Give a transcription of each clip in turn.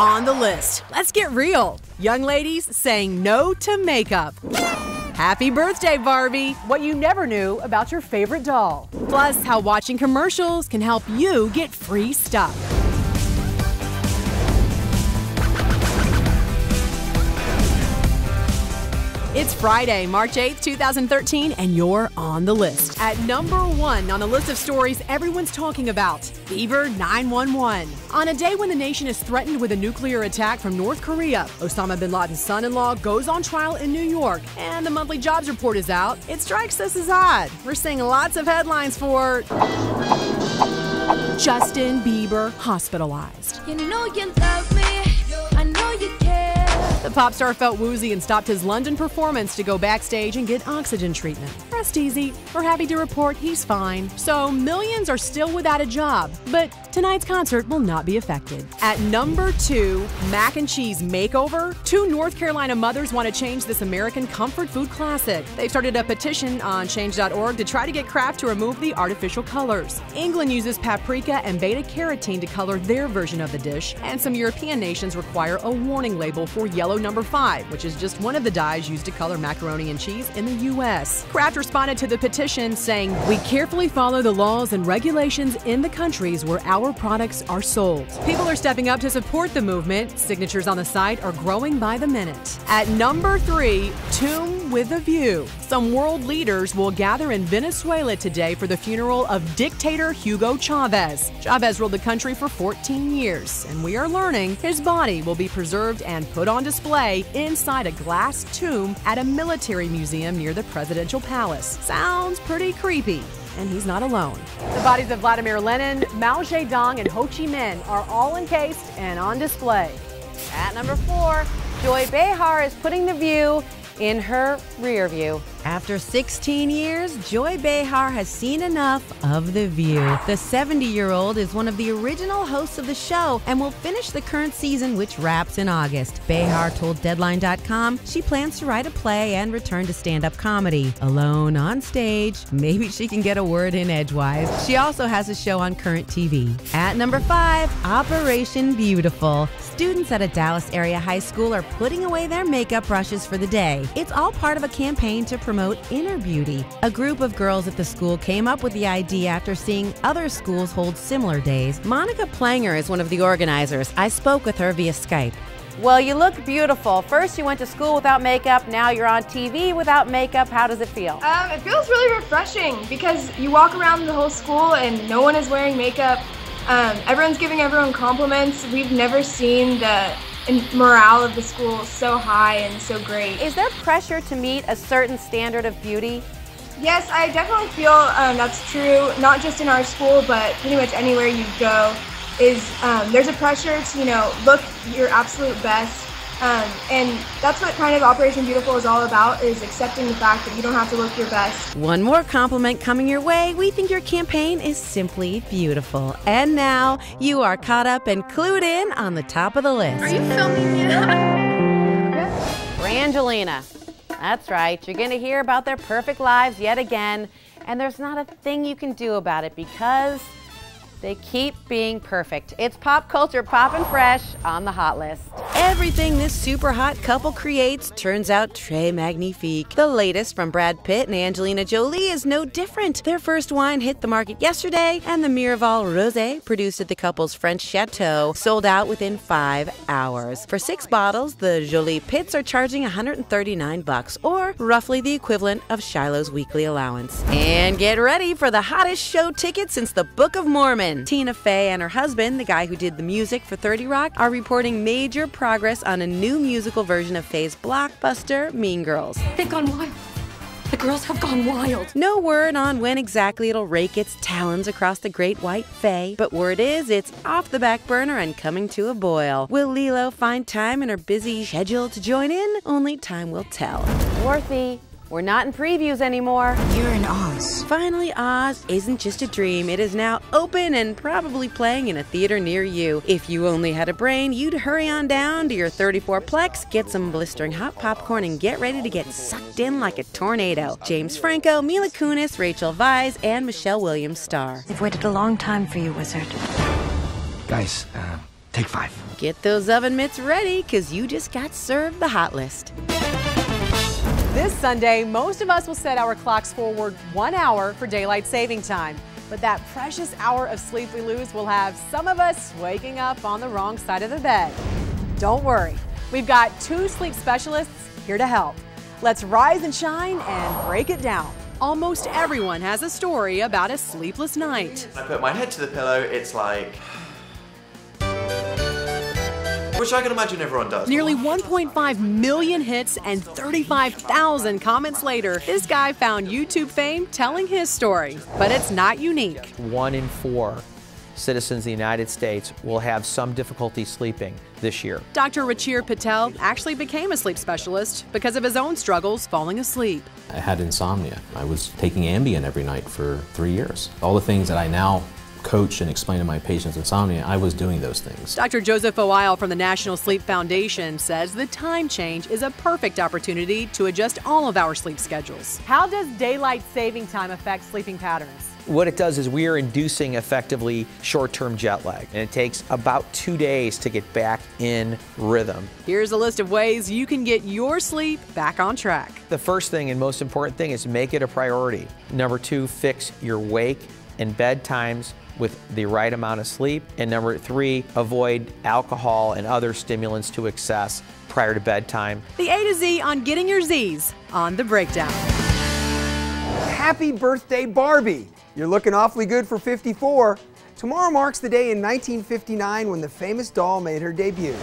On the list, let's get real. Young ladies saying no to makeup. Happy birthday, Barbie! What you never knew about your favorite doll. Plus, how watching commercials can help you get free stuff. It's Friday, March 8th, 2013, and you're on the list. At number 1 on a list of stories everyone's talking about, Bieber 911. On a day when the nation is threatened with a nuclear attack from North Korea, Osama bin Laden's son-in-law goes on trial in New York, and the monthly jobs report is out. It strikes us as odd. We're seeing lots of headlines for Justin Bieber hospitalized. You know you love me, I know you care. The pop star felt woozy and stopped his London performance to go backstage and get oxygen treatment. Rest easy. We're happy to report he's fine. So millions are still without a job, but tonight's concert will not be affected. At number 2, mac and cheese makeover. 2 North Carolina mothers want to change this American comfort food classic. They've started a petition on change.org to try to get Kraft to remove the artificial colors. England uses paprika and beta-carotene to color their version of the dish, and some European nations require a warning label for yellow number 5, which is just one of the dyes used to color macaroni and cheese in the U.S. Kraft responded to the petition saying, "We carefully follow the laws and regulations in the countries where our products are sold." People are stepping up to support the movement. Signatures on the site are growing by the minute. At number 3, tomb with a view. Some world leaders will gather in Venezuela today for the funeral of dictator Hugo Chavez. Chavez ruled the country for 14 years, and we are learning his body will be preserved and put on display inside a glass tomb at a military museum near the presidential palace. Sounds pretty creepy. And he's not alone. The bodies of Vladimir Lenin, Mao Zedong, and Ho Chi Minh are all encased and on display. At number 4, Joy Behar is putting the view in her rear view. After 16 years, Joy Behar has seen enough of The View. The 70-year-old is one of the original hosts of the show and will finish the current season, which wraps in August. Behar told Deadline.com she plans to write a play and return to stand-up comedy. Alone on stage, maybe she can get a word in edgewise. She also has a show on Current TV. At number 5, Operation Beautiful. Students at a Dallas area high school are putting away their makeup brushes for the day. It's all part of a campaign to promote inner beauty. A group of girls at the school came up with the idea after seeing other schools hold similar days. Monica Planger is one of the organizers. I spoke with her via Skype. Well, you look beautiful. First you went to school without makeup, now you're on TV without makeup. How does it feel? It feels really refreshing because you walk around the whole school and no one is wearing makeup. Everyone's giving everyone compliments. We've never seen the morale of the school so high and so great. Is there pressure to meet a certain standard of beauty? Yes, I definitely feel that's true, not just in our school, but pretty much anywhere you go. There's a pressure to, look your absolute best. And that's what kind of Operation Beautiful is all about, is accepting the fact that you don't have to look your best. One more compliment coming your way. We think your campaign is simply beautiful. And now you are caught up and clued in on the top of the list. Are you filming me? Brangelina. That's right. You're going to hear about their perfect lives yet again. And there's not a thing you can do about it because they keep being perfect. It's pop culture poppin' fresh on the hot list. Everything this super hot couple creates turns out très magnifique. The latest from Brad Pitt and Angelina Jolie is no different. Their first wine hit the market yesterday, and the Miraval Rosé, produced at the couple's French chateau, sold out within 5 hours. For 6 bottles, the Jolie Pits are charging $139, or roughly the equivalent of Shiloh's weekly allowance. And get ready for the hottest show ticket since the Book of Mormon. Tina Fey and her husband, the guy who did the music for 30 Rock, are reporting major progress on a new musical version of Fey's blockbuster, Mean Girls. They've gone wild. The girls have gone wild. No word on when exactly it'll rake its talons across the great white Fey, but word is it's off the back burner and coming to a boil. Will Lilo find time in her busy schedule to join in? Only time will tell. Dorothy, we're not in previews anymore. You're in Oz. Finally, Oz isn't just a dream. It is now open and probably playing in a theater near you. If you only had a brain, you'd hurry on down to your 34-plex, get some blistering hot popcorn, and get ready to get sucked in like a tornado. James Franco, Mila Kunis, Rachel Weisz, and Michelle Williams star. They've waited a long time for you, Wizard. Guys, take 5. Get those oven mitts ready, because you just got served the hot list. This Sunday, most of us will set our clocks forward 1 hour for daylight saving time. But that precious hour of sleep we lose will have some of us waking up on the wrong side of the bed. Don't worry, we've got 2 sleep specialists here to help. Let's rise and shine and break it down. Almost everyone has a story about a sleepless night. I put my head to the pillow, it's like... which I can imagine everyone does. Nearly 1.5 million hits and 35,000 comments later, this guy found YouTube fame telling his story. But it's not unique. 1 in 4 citizens of the United States will have some difficulty sleeping this year. Dr. Ruchir Patel actually became a sleep specialist because of his own struggles falling asleep. I had insomnia. I was taking Ambien every night for 3 years. All the things that I now coach and explain to my patients insomnia, I was doing those things. Dr. Joseph O'Ile from the National Sleep Foundation says the time change is a perfect opportunity to adjust all of our sleep schedules. How does daylight saving time affect sleeping patterns? What it does is we are inducing effectively short-term jet lag, and it takes about 2 days to get back in rhythm. Here's a list of ways you can get your sleep back on track. The first thing and most important thing is make it a priority. Number 2, fix your wake and bed times with the right amount of sleep. And number 3, avoid alcohol and other stimulants to excess prior to bedtime. The A to Z on getting your Z's on The Breakdown. Happy birthday, Barbie! You're looking awfully good for 54. Tomorrow marks the day in 1959 when the famous doll made her debut.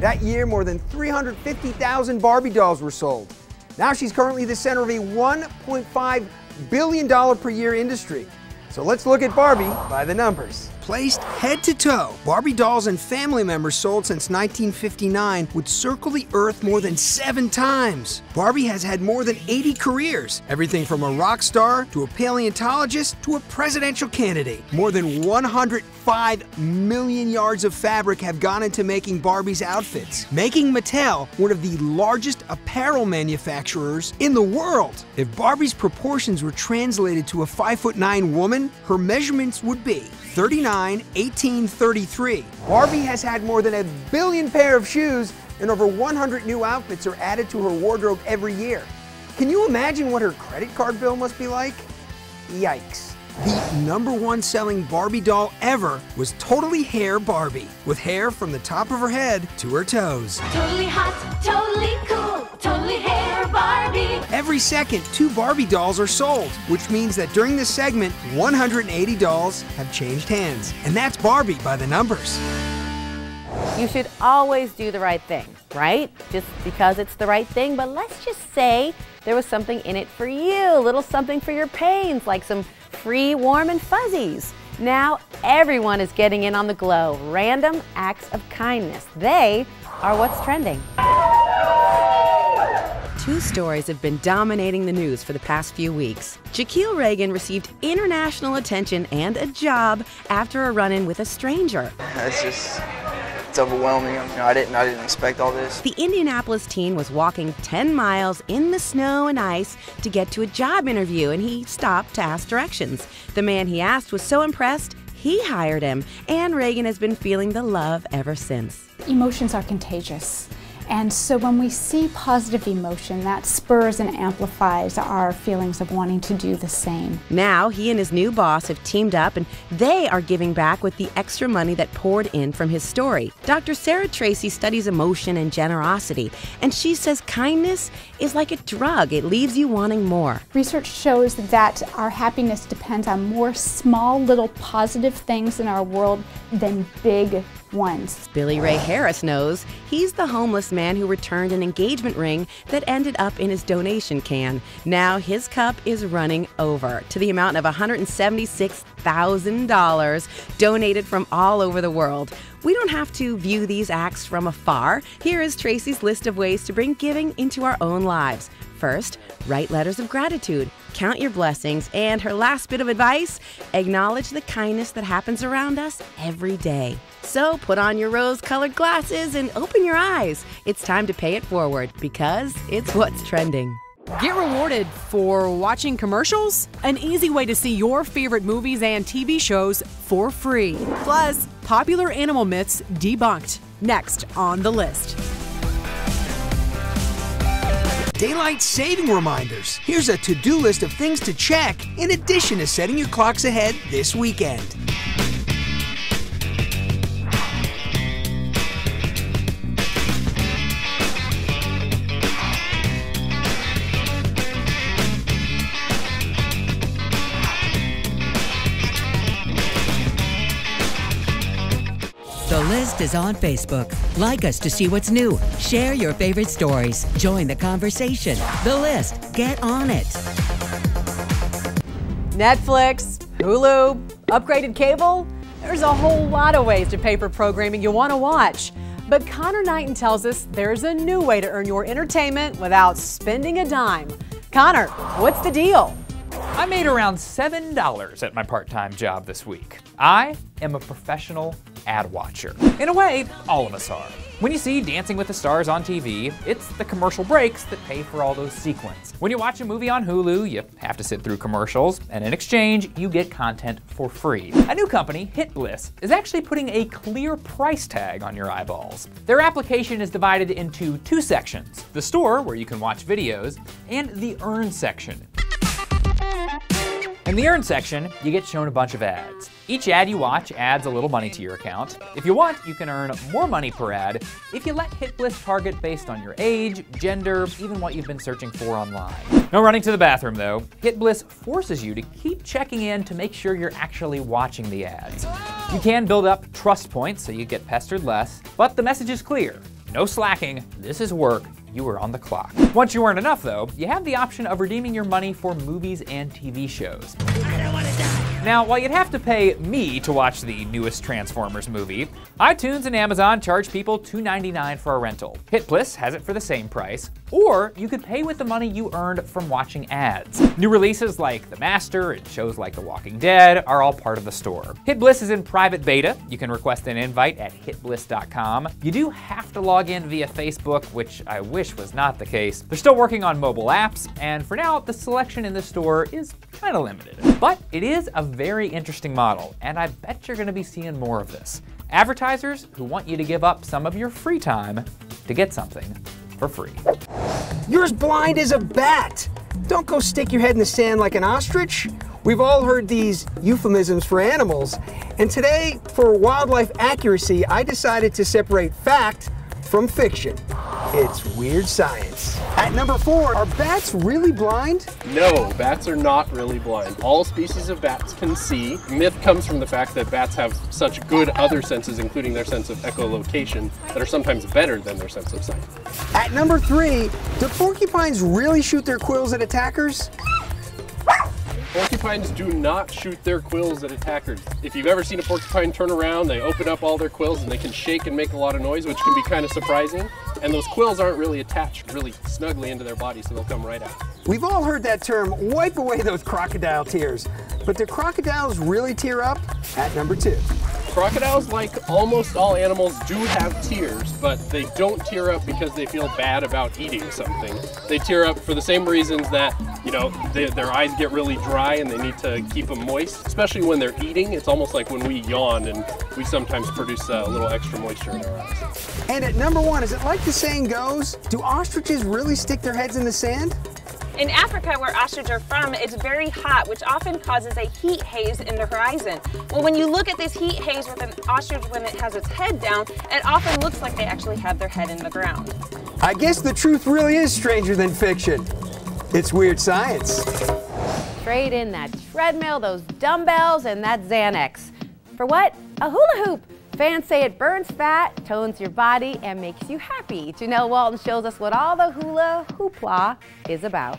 That year, more than 350,000 Barbie dolls were sold. Now she's currently the center of a $1.5 billion per year industry. So let's look at Barbie by the numbers. Placed head to toe, Barbie dolls and family members sold since 1959 would circle the Earth more than 7 times. Barbie has had more than 80 careers, everything from a rock star to a paleontologist to a presidential candidate. More than 105 million yards of fabric have gone into making Barbie's outfits, making Mattel one of the largest apparel manufacturers in the world. If Barbie's proportions were translated to a 5'9" woman, her measurements would be 39, 18, 33. Barbie has had more than 1 billion pair of shoes, and over 100 new outfits are added to her wardrobe every year. Can you imagine what her credit card bill must be like? Yikes. The #1 selling Barbie doll ever was Totally Hair Barbie, with hair from the top of her head to her toes. Totally hot, totally cool, totally hair Barbie. Every second, 2 Barbie dolls are sold, which means that during this segment, 180 dolls have changed hands. And that's Barbie by the numbers. You should always do the right thing, right? Just because it's the right thing, but let's just say there was something in it for you, a little something for your pains, like some free warm and fuzzies. Now everyone is getting in on the glow. Random acts of kindness. They are what's trending. 2 stories have been dominating the news for the past few weeks. Jaquil Reagan received international attention and a job after a run-in with a stranger. It's overwhelming. I didn't expect all this. The Indianapolis teen was walking 10 miles in the snow and ice to get to a job interview, and he stopped to ask directions. The man he asked was so impressed, he hired him, and Reagan has been feeling the love ever since. Emotions are contagious. And so when we see positive emotion, that spurs and amplifies our feelings of wanting to do the same. Now, he and his new boss have teamed up, and they are giving back with the extra money that poured in from his story. Dr. Sarah Tracy studies emotion and generosity, and she says kindness is like a drug. It leaves you wanting more. Research shows that our happiness depends on more small, little positive things in our world than big ones. Billy Ray Harris knows. He's the homeless man who returned an engagement ring that ended up in his donation can. Now his cup is running over to the amount of $176,000 donated from all over the world. We don't have to view these acts from afar. Here is Tracy's list of ways to bring giving into our own lives. First, write letters of gratitude, count your blessings, and her last bit of advice, acknowledge the kindness that happens around us every day. So put on your rose-colored glasses and open your eyes. It's time to pay it forward because it's what's trending. Get rewarded for watching commercials? An easy way to see your favorite movies and TV shows for free. Plus, popular animal myths debunked. Next on The List. Daylight saving reminders. Here's a to-do list of things to check in addition to setting your clocks ahead this weekend. The List is on Facebook. Like us to see what's new. Share your favorite stories. Join the conversation. The List. Get on it. Netflix, Hulu, upgraded cable. There's a whole lot of ways to pay for programming you want to watch. But Connor Knighton tells us there's a new way to earn your entertainment without spending a dime. Connor, what's the deal? I made around $7 at my part-time job this week. I am a professional ad watcher. In a way, all of us are. When you see Dancing with the Stars on TV, it's the commercial breaks that pay for all those sequins. When you watch a movie on Hulu, you have to sit through commercials, and in exchange, you get content for free. A new company, HitBliss, is actually putting a clear price tag on your eyeballs. Their application is divided into two sections: the store, where you can watch videos, and the earn section. In the earn section, you get shown a bunch of ads. Each ad you watch adds a little money to your account. If you want, you can earn more money per ad if you let HitBliss target based on your age, gender, even what you've been searching for online. No running to the bathroom though. HitBliss forces you to keep checking in to make sure you're actually watching the ads. You can build up trust points so you get pestered less, but the message is clear. No slacking, this is work. You are on the clock. Once you earn enough though, you have the option of redeeming your money for movies and TV shows. I don't want to die. Now, while you'd have to pay me to watch the newest Transformers movie, iTunes and Amazon charge people $2.99 for a rental. HitBliss has it for the same price, or you could pay with the money you earned from watching ads. New releases like The Master and shows like The Walking Dead are all part of the store. HitBliss is in private beta. You can request an invite at hitbliss.com. You do have to log in via Facebook, which I wish was not the case. They're still working on mobile apps, and for now, the selection in the store is kind of limited. But it is a very interesting model, and I bet you're gonna be seeing more of this. Advertisers who want you to give up some of your free time to get something for free. You're as blind as a bat. Don't go stick your head in the sand like an ostrich. We've all heard these euphemisms for animals, and today, for wildlife accuracy, I decided to separate fact from fiction. It's weird science. At number 4, are bats really blind? No, bats are not really blind. All species of bats can see. Myth comes from the fact that bats have such good other senses, including their sense of echolocation, that are sometimes better than their sense of sight. At number 3, do porcupines really shoot their quills at attackers? Porcupines do not shoot their quills at attackers. If you've ever seen a porcupine turn around, they open up all their quills and they can shake and make a lot of noise, which can be kind of surprising. And those quills aren't really attached really snugly into their body, so they'll come right out. We've all heard that term, wipe away those crocodile tears. But do crocodiles really tear up? At number 2. Crocodiles, like almost all animals, do have tears, but they don't tear up because they feel bad about eating something. They tear up for the same reasons that, you know, their eyes get really dry and they need to keep them moist. Especially when they're eating, it's almost like when we yawn and we sometimes produce a little extra moisture in our eyes. And at number 1, is it like the saying goes, do ostriches really stick their heads in the sand? In Africa, where ostriches are from, it's very hot, which often causes a heat haze in the horizon. Well, when you look at this heat haze with an ostrich when it has its head down, it often looks like they actually have their head in the ground. I guess the truth really is stranger than fiction. It's weird science. Trade in that treadmill, those dumbbells, and that Xanax. For what? A hula hoop. Fans say it burns fat, tones your body, and makes you happy. Janelle Walton shows us what all the hula hoopla is about.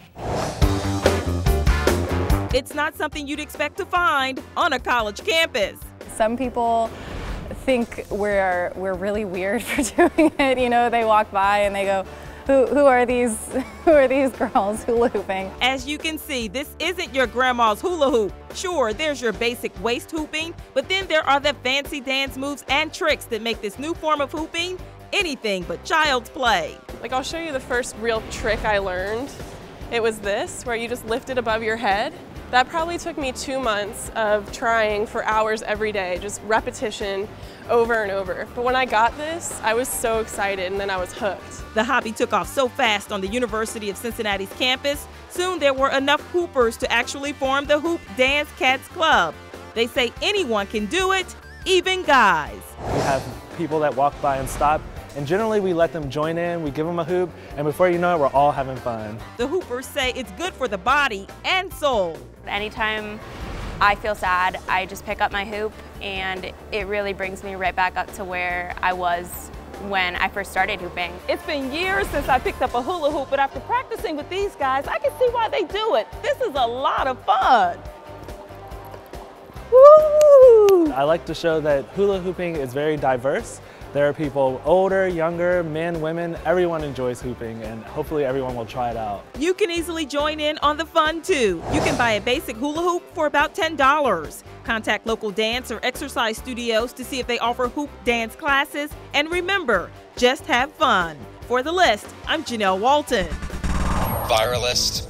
It's not something you'd expect to find on a college campus. Some people think we're really weird for doing it. You know, they walk by and they go, who are these girls hula hooping? As you can see, this isn't your grandma's hula hoop. Sure, there's your basic waist hooping, but then there are the fancy dance moves and tricks that make this new form of hooping anything but child's play. Like, I'll show you the first real trick I learned. It was this, where you just lift it above your head That probably took me 2 months of trying for hours every day, just repetition over and over. But when I got this, I was so excited and then I was hooked. The hobby took off so fast on the University of Cincinnati's campus, soon there were enough hoopers to actually form the Hoop Dance Cats Club. They say anyone can do it, even guys. We have people that walk by and stop, and generally we let them join in, we give them a hoop, and before you know it, we're all having fun. The hoopers say it's good for the body and soul. Anytime I feel sad, I just pick up my hoop, and it really brings me right back up to where I was when I first started hooping. It's been years since I picked up a hula hoop, but after practicing with these guys, I can see why they do it. This is a lot of fun. Woo! I like to show that hula hooping is very diverse. There are people older, younger, men, women, everyone enjoys hooping, and hopefully everyone will try it out. You can easily join in on the fun too. You can buy a basic hula hoop for about $10. Contact local dance or exercise studios to see if they offer hoop dance classes. And remember, just have fun. For The List, I'm Janelle Walton. Viralist.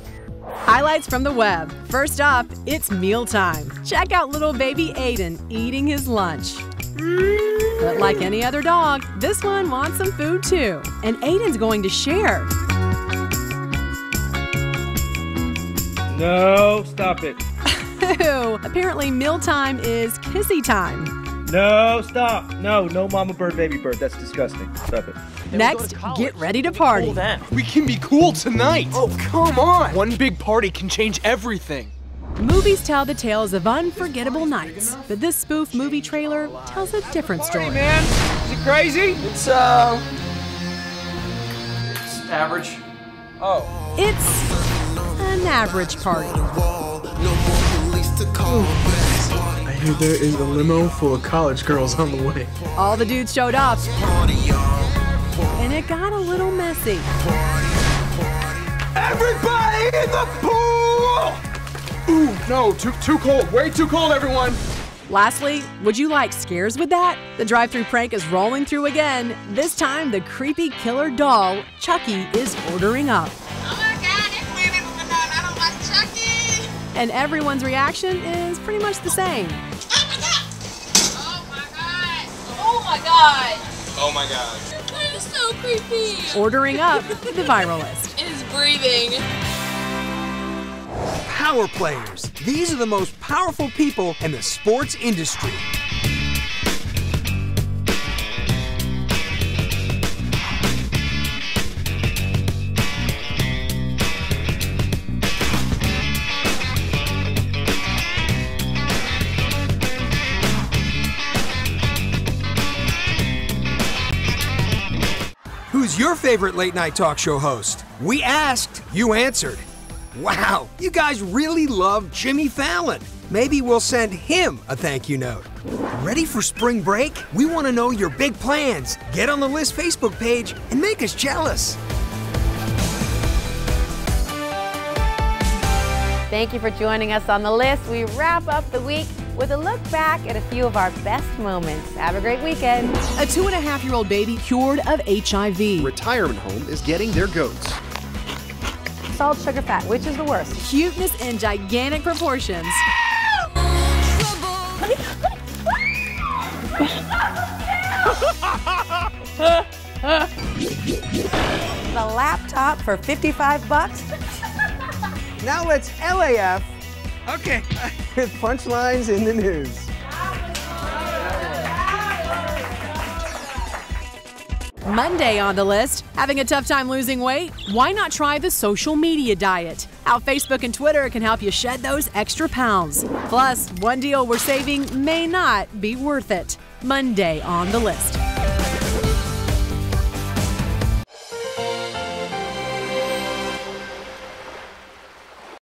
Highlights from the web. First up, it's mealtime. Check out little baby Aiden eating his lunch. But like any other dog, this one wants some food too. And Aiden's going to share. No, stop it. Apparently mealtime is kissy time. No, stop. No mama bird, baby bird. That's disgusting. Stop it. Next, get ready to party. We can be cool tonight. Oh, come on. One big party can change everything. Movies tell the tales of unforgettable nights, but this spoof movie trailer tells a different story. Hey, man. Is it crazy? It's average. Oh. It's an average party. I hear there is a limo full of college girls on the way. All the dudes showed up, and it got a little messy. Everybody in the pool! Ooh, no, too cold. Way too cold, everyone. Lastly, would you like scares with that? The drive-thru prank is rolling through again. This time, the creepy killer doll, Chucky, is ordering up. Oh my God, it's weird. I don't like Chucky. And everyone's reaction is pretty much the same. Oh my God. Oh my God. Oh my God. That is so creepy. Ordering up the viral list. It is breathing. Power players. These are the most powerful people in the sports industry. Who's your favorite late night talk show host? We asked, you answered. Wow, you guys really love Jimmy Fallon. Maybe we'll send him a thank you note. Ready for spring break? We want to know your big plans. Get on the List Facebook page and make us jealous. Thank you for joining us on The List. We wrap up the week with a look back at a few of our best moments. Have a great weekend. A 2.5-year-old baby cured of HIV. Retirement home is getting their goats. Salt, sugar, fat, which is the worst? Cuteness in gigantic proportions. The laptop for $55. Now let's LAF. Okay. With punchlines in the news. Monday on The List. Having a tough time losing weight? Why not try the social media diet? How Facebook and Twitter can help you shed those extra pounds. Plus, one deal we're saving may not be worth it. Monday on The List.